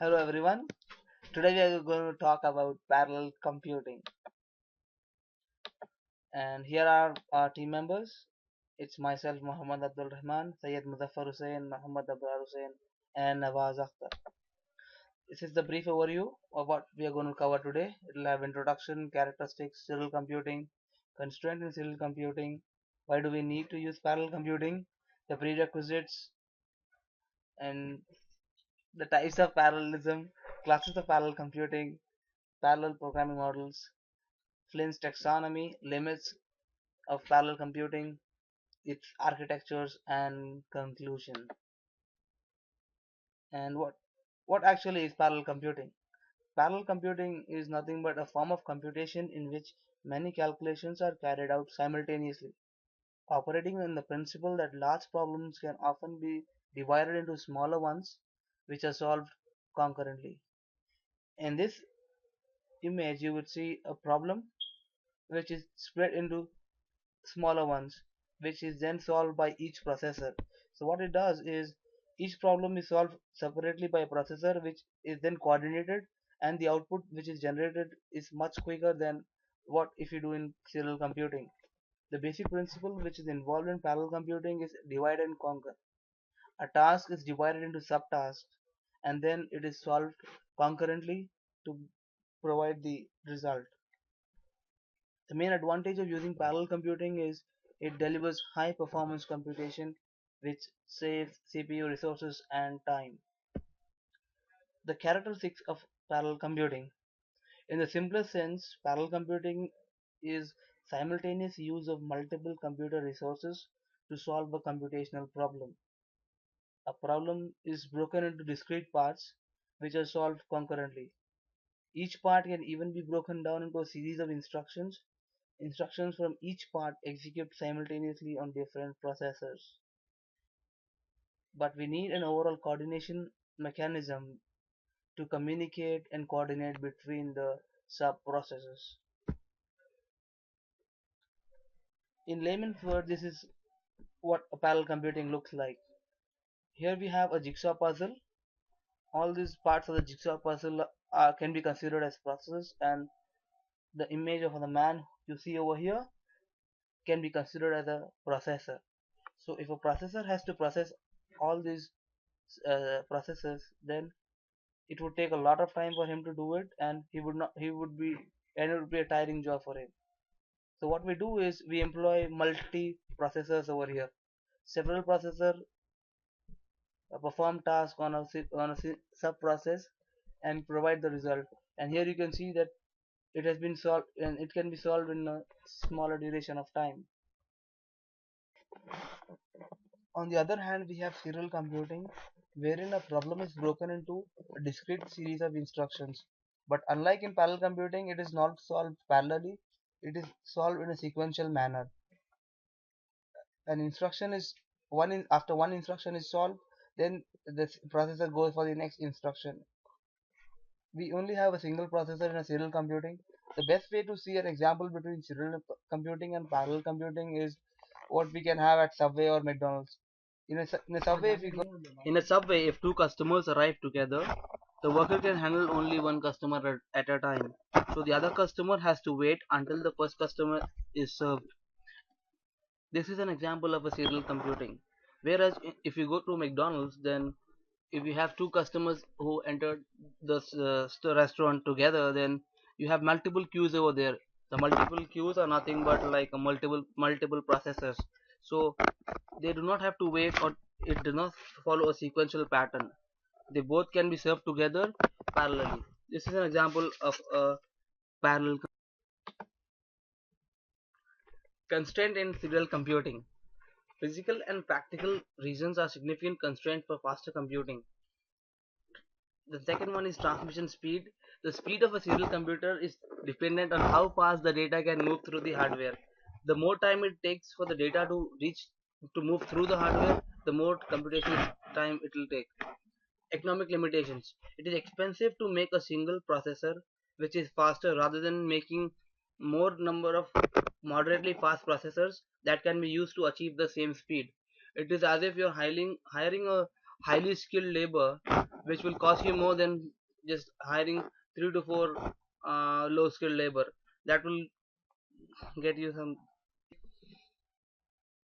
Hello everyone. Today we are going to talk about parallel computing. And here are our team members. It's myself, Muhammad Abdul Rahman, Syed Muzaffar Hussain, Muhammad Abrar Hussain, and Nawaz Akhtar. This is the brief overview of what we are going to cover today. It will have introduction, characteristics, serial computing, constraint in serial computing, why do we need to use parallel computing, the prerequisites, and the types of parallelism, classes of parallel computing, parallel programming models, Flynn's taxonomy, limits of parallel computing, its architectures, and conclusion. And what actually is parallel computing? Parallel computing is nothing but a form of computation in which many calculations are carried out simultaneously, operating on the principle that large problems can often be divided into smaller ones which are solved concurrently. In this image, you would see a problem which is split into smaller ones, which is then solved by each processor. So what it does is each problem is solved separately by a processor, which is then coordinated, and the output which is generated is much quicker than what if you do in serial computing. The basic principle which is involved in parallel computing is divide and conquer. A task is divided into subtasks, and then it is solved concurrently to provide the result. The main advantage of using parallel computing is it delivers high performance computation which saves CPU resources and time. The characteristics of parallel computing. In the simplest sense, parallel computing is simultaneous use of multiple computer resources to solve a computational problem. A problem is broken into discrete parts which are solved concurrently. Each part can even be broken down into a series of instructions. Instructions from each part execute simultaneously on different processors. But we need an overall coordination mechanism to communicate and coordinate between the sub-processors. In layman's word, this is what a parallel computing looks like. Here we have a jigsaw puzzle. All these parts of the jigsaw puzzle can be considered as processors, and the image of the man you see over here can be considered as a processor. So if a processor has to process all these processes, then it would take a lot of time for him to do it, and he would be and it would be a tiring job for him. So what we do is we employ multi processors over here. Several processors perform tasks on a sub process and provide the result. And here you can see that it has been solved, and it can be solved in a smaller duration of time. On the other hand, we have serial computing, wherein a problem is broken into a discrete series of instructions. But unlike in parallel computing, it is not solved parallelly, it is solved in a sequential manner. An instruction is after one instruction is solved, then the processor goes for the next instruction. We only have a single processor in a serial computing. The best way to see an example between serial computing and parallel computing is what we can have at Subway or McDonald's. In a Subway, if we go In a subway, if two customers arrive together, the worker can handle only one customer at a time. So the other customer has to wait until the first customer is served. This is an example of a serial computing. Whereas if you go to McDonald's, then if you have two customers who entered the restaurant together, then you have multiple queues over there. The multiple queues are nothing but like a multiple processors. So they do not have to wait, or it does not follow a sequential pattern. They both can be served together parallelly. This is an example of a parallel constraint in serial computing. Physical and practical reasons are significant constraints for faster computing. The second one is transmission speed. The speed of a serial computer is dependent on how fast the data can move through the hardware. The more time it takes for the data to move through the hardware, the more computational time it will take. Economic limitations. It is expensive to make a single processor which is faster rather than making more number of moderately fast processors that can be used to achieve the same speed. It is as if you're hiring a highly skilled labor, which will cost you more than just hiring 3 to 4 low skilled labor. That will get you some.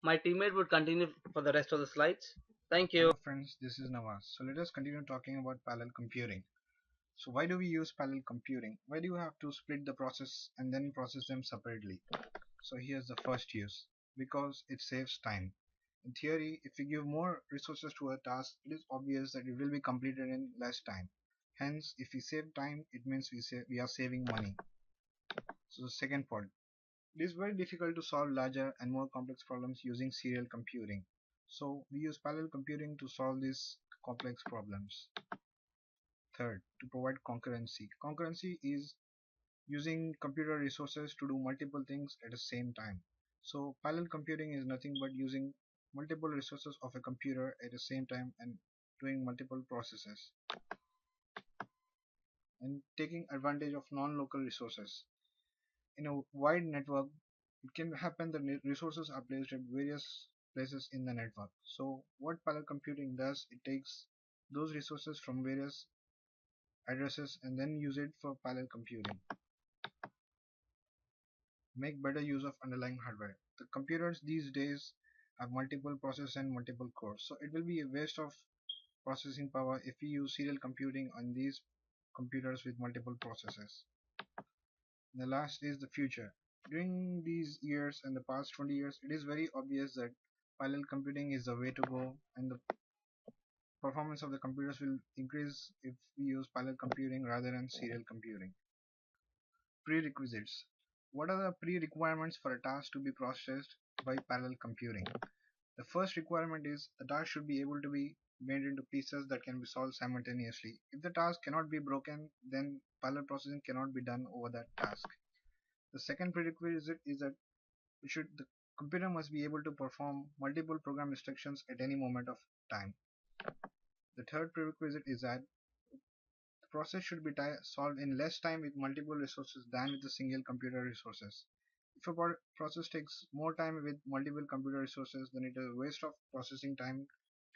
My teammate would continue for the rest of the slides. Thank you. Hello friends, this is Nawaz. So let us continue talking about parallel computing. So why do we use parallel computing? Why do you have to split the process and then process them separately? So here's the first use. Because it saves time. In theory, if we give more resources to a task, it is obvious that it will be completed in less time. Hence, if we save time, it means we are saving money. So the second point, it is very difficult to solve larger and more complex problems using serial computing. So we use parallel computing to solve these complex problems. Third, to provide concurrency. Concurrency is using computer resources to do multiple things at the same time. So parallel computing is nothing but using multiple resources of a computer at the same time and doing multiple processes and taking advantage of non-local resources. In a wide network, it can happen that resources are placed at various places in the network. So what parallel computing does, it takes those resources from various addresses and then use it for parallel computing. Make better use of underlying hardware. The computers these days have multiple processors and multiple cores, so it will be a waste of processing power if we use serial computing on these computers with multiple processors. The last is the future. During these years and the past 20 years, it is very obvious that parallel computing is the way to go, and the performance of the computers will increase if we use parallel computing rather than serial computing. Prerequisites. What are the pre-requirements for a task to be processed by parallel computing? The first requirement is the task should be able to be made into pieces that can be solved simultaneously. If the task cannot be broken, then parallel processing cannot be done over that task. The second prerequisite is that the computer must be able to perform multiple program instructions at any moment of time. The third prerequisite is that the process should be solved in less time with multiple resources than with a single computer resources. If a process takes more time with multiple computer resources, then it is a waste of processing time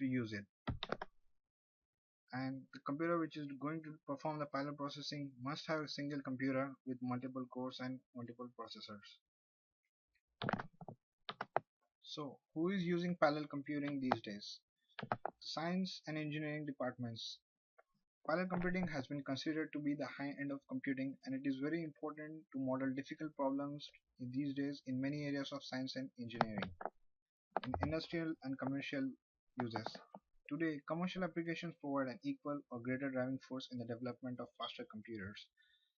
to use it. And the computer which is going to perform the parallel processing must have a single computer with multiple cores and multiple processors. So, who is using parallel computing these days? Science and engineering departments. Parallel computing has been considered to be the high end of computing, and it is very important to model difficult problems in these days in many areas of science and engineering, in industrial and commercial uses. Today, commercial applications provide an equal or greater driving force in the development of faster computers.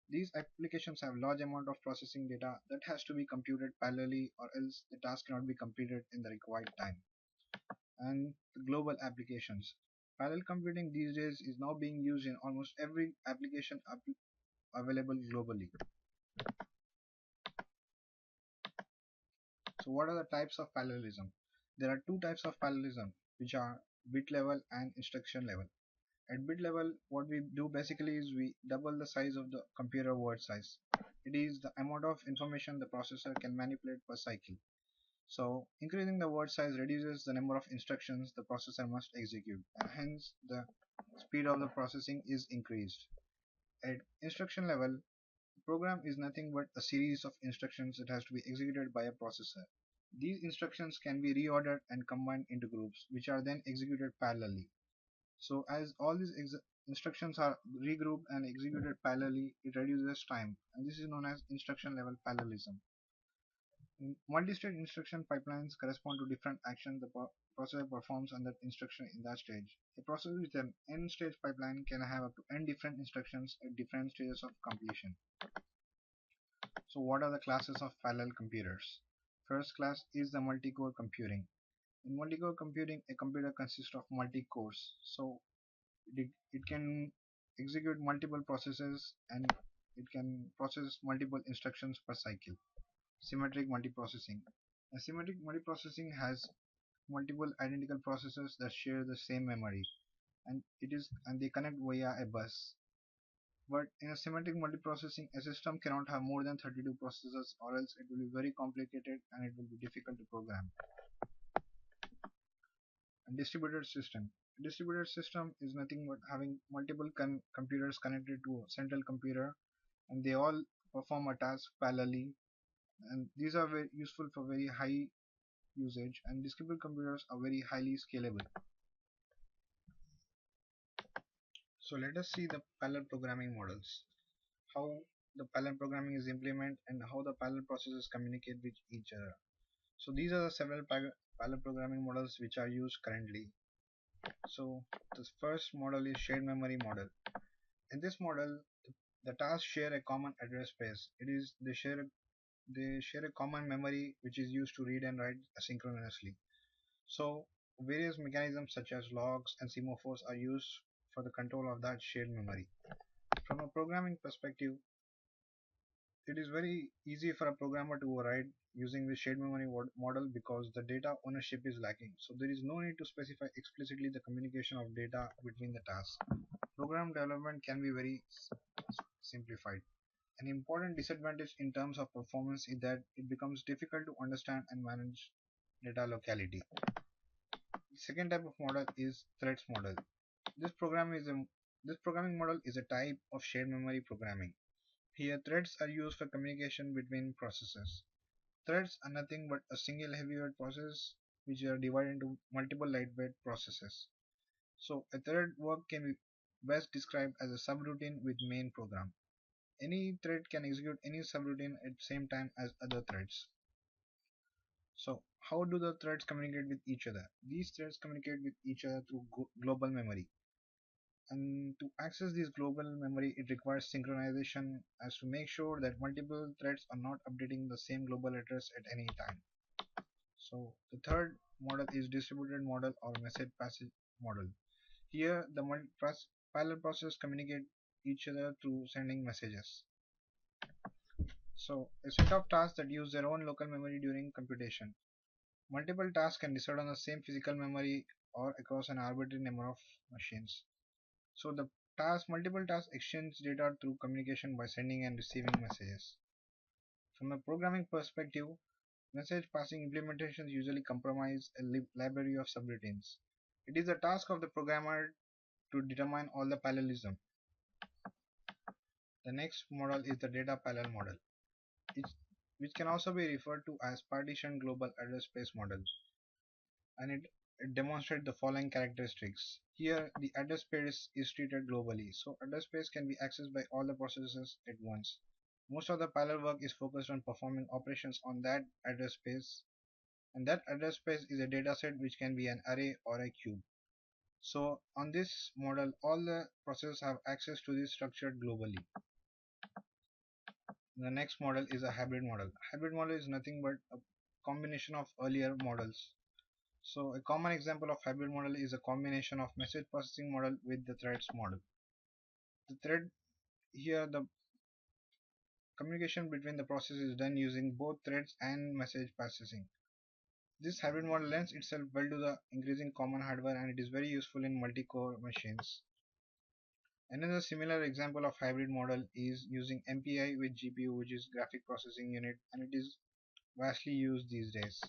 These applications have large amount of processing data that has to be computed parallelly, or else the task cannot be completed in the required time. And the global applications. Parallel computing these days is now being used in almost every application available globally. So what are the types of parallelism? There are two types of parallelism, which are bit level and instruction level. At bit level, what we do basically is we double the size of the computer word size. It is the amount of information the processor can manipulate per cycle. So increasing the word size reduces the number of instructions the processor must execute, and hence the speed of the processing is increased. At instruction level, the program is nothing but a series of instructions that has to be executed by a processor. These instructions can be reordered and combined into groups, which are then executed parallelly. So as all these instructions are regrouped and executed parallelly, it reduces time, and this is known as instruction level parallelism. Multi-stage instruction pipelines correspond to different actions the processor performs under instruction in that stage. A processor with an n-stage pipeline can have up to n different instructions at different stages of completion. So what are the classes of parallel computers? First class is the multi-core computing. In multi-core computing, a computer consists of multi-cores. So it can execute multiple processes and it can process multiple instructions per cycle. Symmetric multiprocessing. A symmetric multiprocessing has multiple identical processors that share the same memory, and they connect via a bus. But in a symmetric multiprocessing, a system cannot have more than 32 processors, or else it will be very complicated and it will be difficult to program. A distributed system. Distributed system is nothing but having multiple computers connected to a central computer, and they all perform a task parallelly, and these are very useful for very high usage, and distributed computers are very highly scalable. So let us see the parallel programming models, how the parallel programming is implemented and how the parallel processes communicate with each other. So these are the several parallel programming models which are used currently. So the first model is shared memory model. In this model, the tasks share a common address space. It is they share a common memory which is used to read and write asynchronously. So various mechanisms such as logs and semaphores are used for the control of that shared memory. From a programming perspective, it is very easy for a programmer to override using the shared memory model because the data ownership is lacking. So there is no need to specify explicitly the communication of data between the tasks. Program development can be very simplified. An important disadvantage in terms of performance is that it becomes difficult to understand and manage data locality. The second type of model is threads model. This program is a this programming model is a type of shared memory programming. Here threads are used for communication between processes. Threads are nothing but a single heavyweight process which are divided into multiple lightweight processes. So a thread work can be best described as a subroutine with main program. Any thread can execute any subroutine at the same time as other threads. So how do the threads communicate with each other? These threads communicate with each other through global memory. And to access this global memory, it requires synchronization as to make sure that multiple threads are not updating the same global address at any time. So the third model is distributed model or message passage model. Here the parallel process communicate each other through sending messages. So a set of tasks that use their own local memory during computation. Multiple tasks can reside on the same physical memory or across an arbitrary number of machines. So the multiple tasks exchange data through communication by sending and receiving messages. From a programming perspective, message passing implementations usually comprise a library of subroutines. It is the task of the programmer to determine all the parallelism. The next model is the data parallel model, which can also be referred to as partition global address space model, and it demonstrates the following characteristics. Here, the address space is treated globally, so address space can be accessed by all the processes at once. Most of the parallel work is focused on performing operations on that address space, and that address space is a dataset which can be an array or a cube. So on this model, all the processes have access to this structure globally. The next model is a hybrid model. Hybrid model is nothing but a combination of earlier models. So a common example of hybrid model is a combination of message processing model with the threads model. The thread here, the communication between the process is done using both threads and message processing. This hybrid model lends itself well to the increasing common hardware, and it is very useful in multi-core machines. Another similar example of hybrid model is using MPI with GPU, which is graphic processing unit, and it is vastly used these days.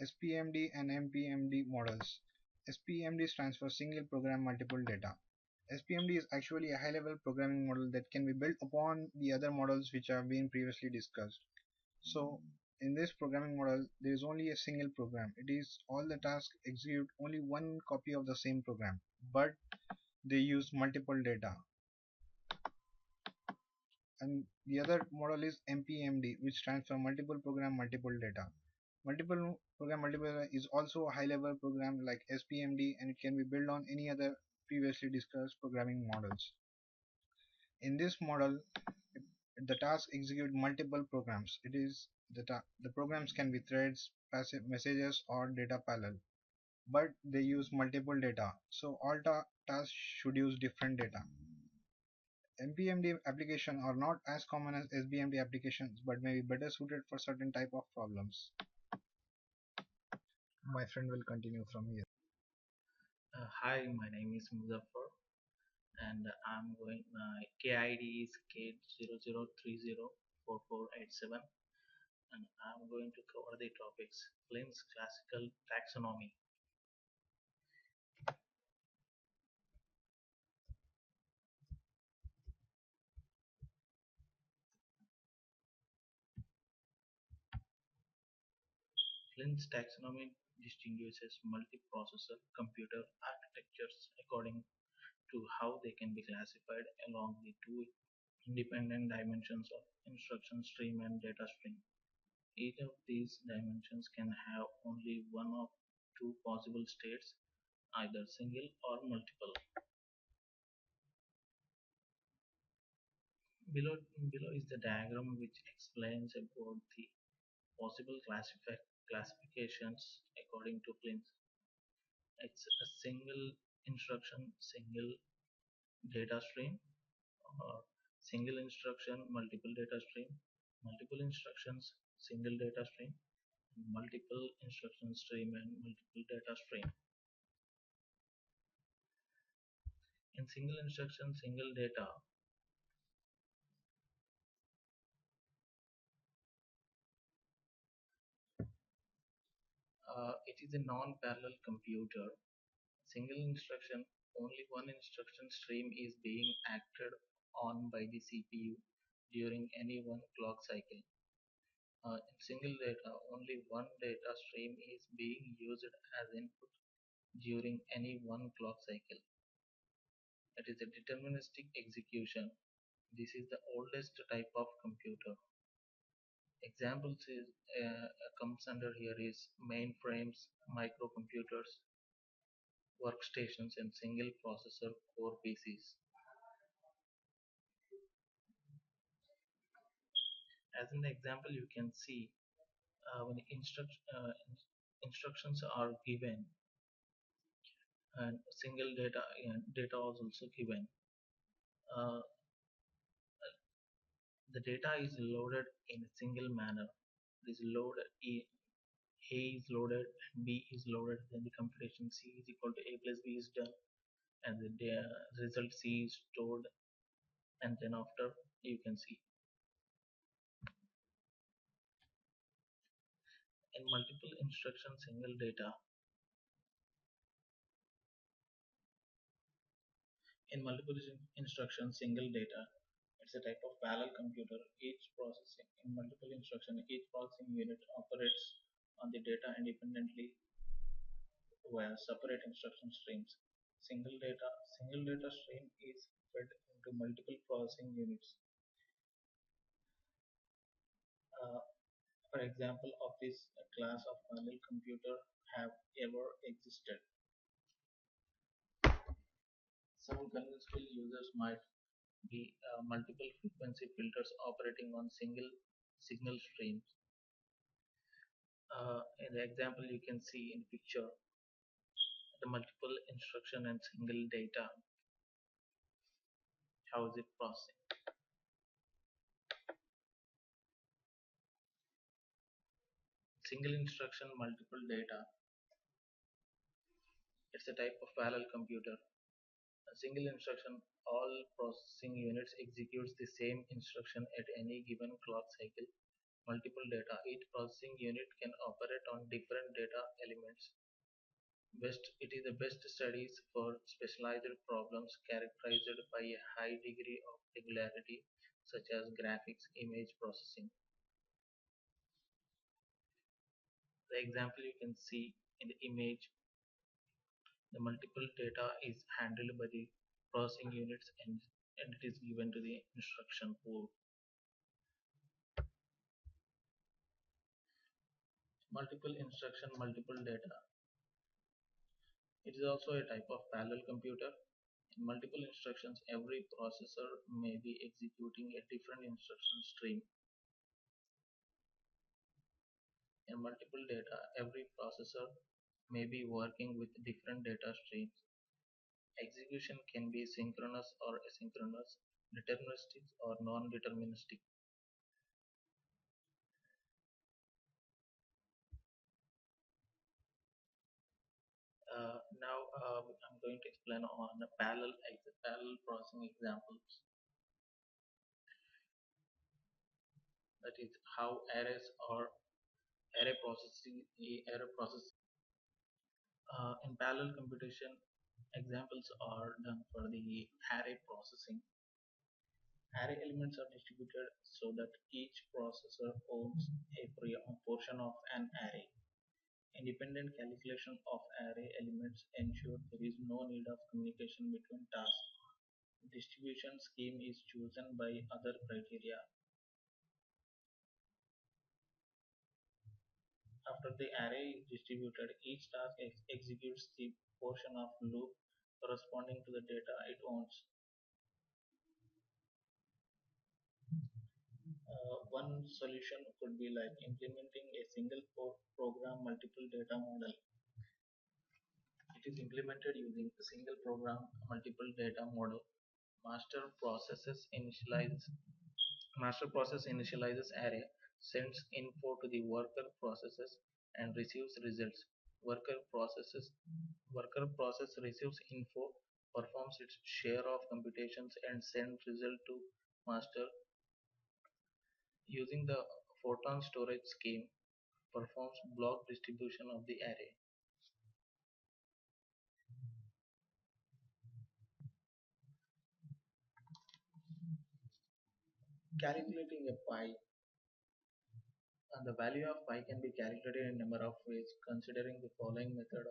SPMD and MPMD models. SPMD stands for Single Program Multiple Data. SPMD is actually a high-level programming model that can be built upon the other models which have been previously discussed. So in this programming model, there is only a single program. It is all the tasks execute only one copy of the same program, but they use multiple data. And the other model is MPMD, which stands for Multiple Program Multiple Data. Multiple Program Multiple Data is also a high-level program like SPMD, and it can be built on any other previously discussed programming models. In this model, the task execute multiple programs. It is the programs can be threads, passive messages, or data parallel, but they use multiple data. So all tasks should use different data. MPMD applications are not as common as SBMD applications, but may be better suited for certain type of problems. My friend will continue from here. Hi, my name is Muzaffar, and I'm going. My KID is K00304487, and I'm going to cover the topics: Flynn's classical taxonomy. Flint's taxonomy distinguishes multiprocessor computer architectures according to how they can be classified along the two independent dimensions of instruction stream and data stream. Each of these dimensions can have only one of two possible states, either single or multiple. Below, below is the diagram which explains about the possible classifications according to Flint. It's a single instruction, single data stream, or single instruction, multiple data stream, multiple instructions, single data stream, multiple instruction stream, and multiple data stream. In single instruction, single data, it is a non-parallel computer. Single instruction, only one instruction stream is being acted on by the CPU during any one clock cycle. In single data, only one data stream is being used as input during any one clock cycle. That is a deterministic execution. This is the oldest type of computer. Examples comes under here is mainframes, microcomputers, workstations, and single processor core PCs. As an example, you can see when instructions are given and single data is also given. Uh, the data is loaded in a single manner. This load A is loaded and B is loaded, then the computation C is equal to A plus B is done, and the result C is stored, and then after you can see in multiple instruction single data. In multiple instruction single data, it's a type of parallel computer. Each processing in multiple instruction, each processing unit operates on the data independently via separate instruction streams. Single data stream is fed into multiple processing units. Uh, for example of this class of parallel computer have ever existed. Some conventional users might be multiple frequency filters operating on single signal streams. In the example you can see in picture the multiple instruction and single data, how is it processing. Single instruction multiple data, it's a type of parallel computer. A single instruction, all processing units executes the same instruction at any given clock cycle. Multiple data, each processing unit can operate on different data elements. It is the best studies for specialized problems characterized by a high degree of regularity, such as graphics image processing. The example you can see in the image, the multiple data is handled by the processing units and it is given to the instruction pool. Multiple instruction, multiple data. It is also a type of parallel computer. In multiple instructions, every processor may be executing a different instruction stream. In multiple data, every processor may be working with different data streams. Execution can be synchronous or asynchronous, deterministic or non-deterministic. Now I'm going to explain on the parallel processing examples. That is how arrays or array processing. In parallel computation, examples are done for the array processing. Array elements are distributed so that each processor owns a portion of an array. Independent calculation of array elements ensure there is no need of communication between tasks. Distribution scheme is chosen by other criteria. After the array is distributed, each task executes the portion of loop corresponding to the data it owns. One solution could be like implementing a single program multiple data model. It is implemented using a single program multiple data model. Master processes initialize Master process initializes array, sends info to the worker processes and receives results. Worker processes Worker process receives info, performs its share of computations and sends result to master using the photon storage scheme, performs block distribution of the array. Calculating a pi. The value of pi can be calculated in a number of ways, considering the following method.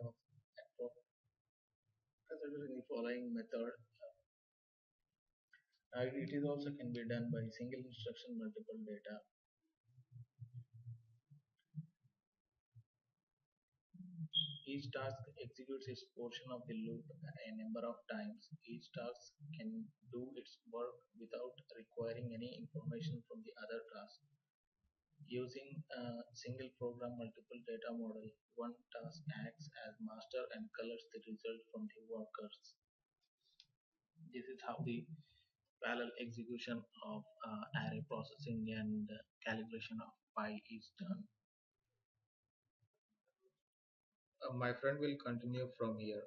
It is also can be done by single instruction multiple data. Each task executes its portion of the loop a number of times. Each task can do its work without requiring any information from the other task. Using a single program multiple data model, one task acts as master and colors the result from the workers. This is how the parallel execution of array processing and calculation of pi is done. My friend will continue from here.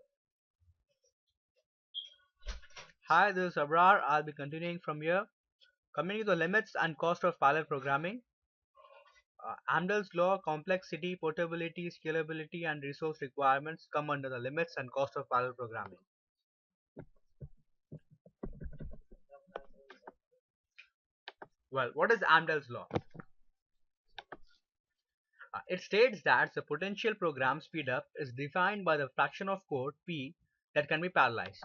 Hi, this is Abrar. I'll be continuing from here. Coming to the limits and cost of parallel programming. Amdahl's law, complexity, portability, scalability, and resource requirements come under the limits and cost of parallel programming. Well, what is Amdahl's law? It states that the potential program speedup is defined by the fraction of code p that can be parallelized.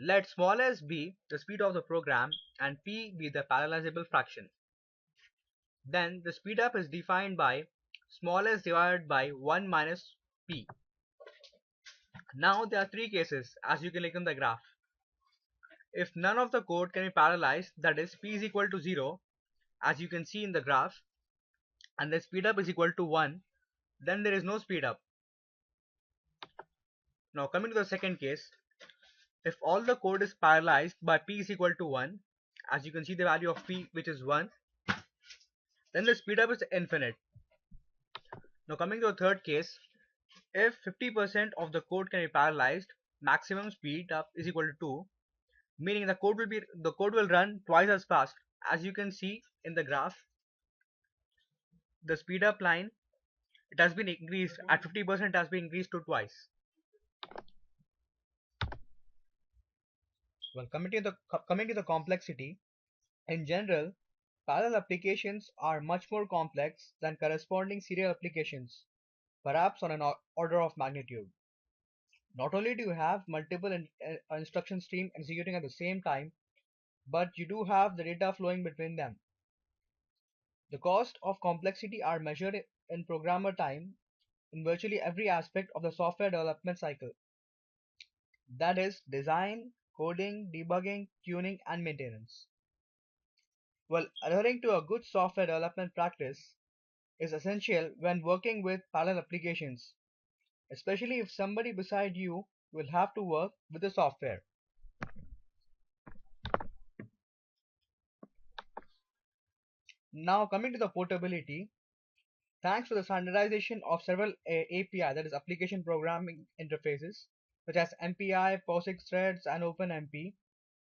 Let small s be the speed of the program and p be the parallelizable fraction. Then the speedup is defined by small s divided by 1 minus p. Now there are three cases as you can look in the graph. If none of the code can be parallelized, that is p is equal to 0 as you can see in the graph, and the speedup is equal to 1, then there is no speedup. Now coming to the second case, if all the code is parallelized by p is equal to 1, as you can see the value of p which is 1, then the speedup is infinite. Now coming to the third case, if 50% of the code can be parallelized, maximum speed up is equal to 2, meaning the code will run twice as fast. As you can see in the graph, the speed up line, it has been increased at 50%, has been increased to twice. Well, coming to the complexity, in general, parallel applications are much more complex than corresponding serial applications, perhaps on an order of magnitude. Not only do you have multiple instruction streams executing at the same time, but you do have the data flowing between them. The cost of complexity are measured in programmer time in virtually every aspect of the software development cycle. That is design, coding, debugging, tuning, and maintenance. Well, adhering to a good software development practice is essential when working with parallel applications, especially if somebody beside you will have to work with the software. Now coming to the portability, thanks to the standardization of several API, that is application programming interfaces, such as MPI, POSIX threads, and OpenMP,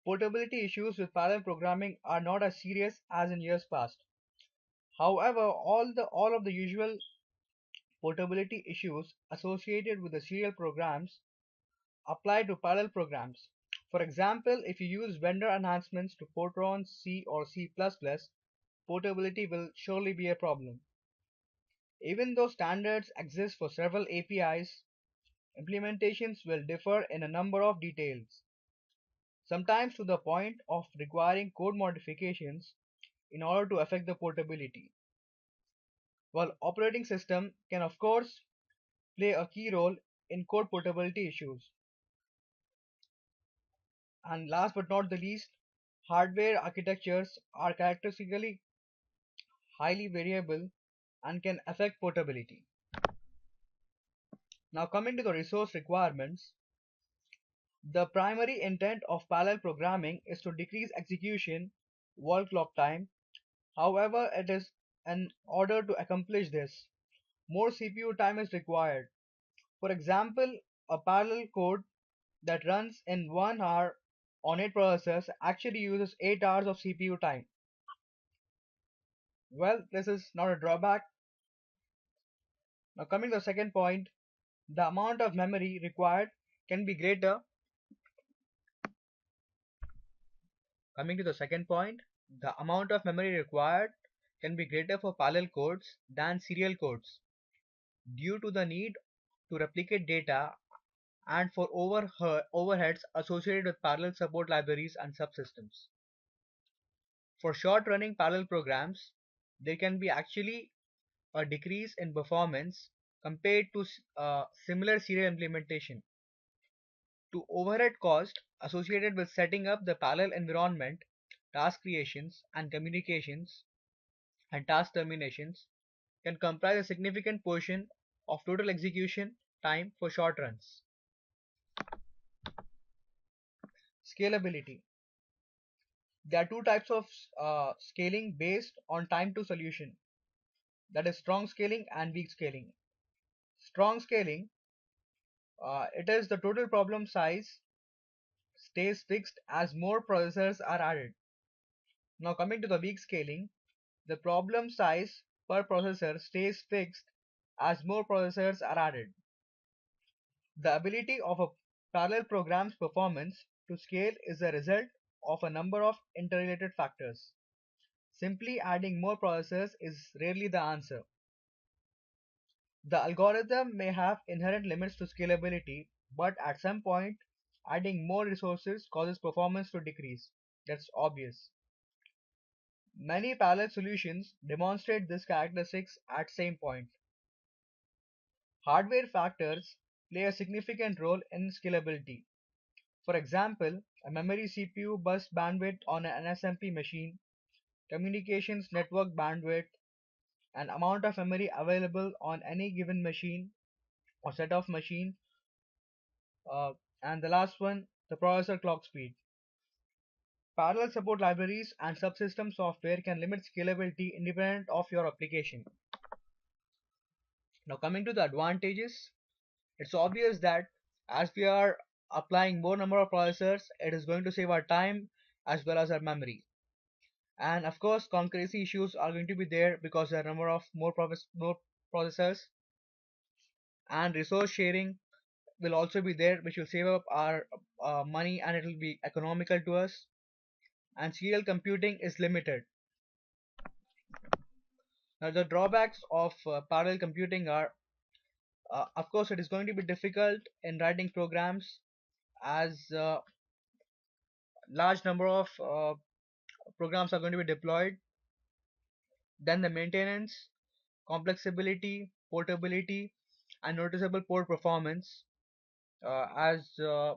portability issues with parallel programming are not as serious as in years past. However, all of the usual portability issues associated with the serial programs apply to parallel programs. For example, if you use vendor enhancements to Fortran, C or C++, portability will surely be a problem. Even though standards exist for several APIs, implementations will differ in a number of details, sometimes to the point of requiring code modifications in order to affect the portability. While operating system can of course play a key role in code portability issues. And last but not the least, hardware architectures are characteristically highly variable and can affect portability. Now coming to the resource requirements, the primary intent of parallel programming is to decrease execution wall clock time. However, it is in order to accomplish this, more CPU time is required. For example, a parallel code that runs in 1 hour on 8 processors actually uses 8 hours of CPU time. Well, this is not a drawback. Now coming to the second point, the amount of memory required can be greater. Coming to the second point, the amount of memory required can be greater for parallel codes than serial codes due to the need to replicate data and for overheads associated with parallel support libraries and subsystems. For short running parallel programs, there can be actually a decrease in performance compared to similar serial implementation. To overhead cost associated with setting up the parallel environment, task creations and communications, and task terminations can comprise a significant portion of total execution time for short runs. Scalability. There are two types of scaling based on time to solution, that is strong scaling and weak scaling. Strong scaling, it is the total problem size stays fixed as more processors are added. Now coming to the weak scaling, the problem size per processor stays fixed as more processors are added. The ability of a parallel program's performance to scale is a result of a number of interrelated factors. Simply adding more processors is rarely the answer. The algorithm may have inherent limits to scalability, but at some point, adding more resources causes performance to decrease. That's obvious. Many parallel solutions demonstrate this characteristics at same point. Hardware factors play a significant role in scalability. For example, a memory CPU bus bandwidth on an NSMP machine, communications network bandwidth, and amount of memory available on any given machine or set of machine, uh, and the last one, the processor clock speed. Parallel support libraries and subsystem software can limit scalability independent of your application. Now coming to the advantages, it's obvious that as we are applying more number of processors, it is going to save our time as well as our memory. And of course, concurrency issues are going to be there because there are number of more processors, and resource sharing will also be there, which will save up our money and it will be economical to us. And serial computing is limited. Now, the drawbacks of parallel computing are, of course, it is going to be difficult in writing programs as large number of programs are going to be deployed. Then the maintenance, complexity, portability, and noticeable poor performance as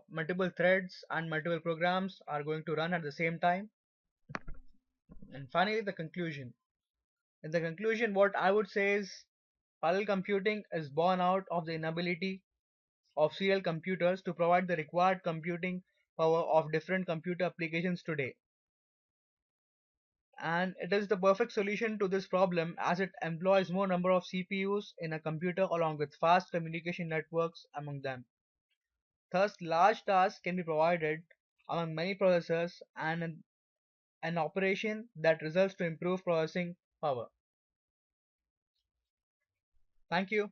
multiple threads and multiple programs are going to run at the same time. And finally, the conclusion. In the conclusion, what I would say is parallel computing is born out of the inability of serial computers to provide the required computing power of different computer applications today. And it is the perfect solution to this problem as it employs more number of CPUs in a computer along with fast communication networks among them. Thus, large tasks can be provided among many processors and an operation that results to improve processing power. Thank you.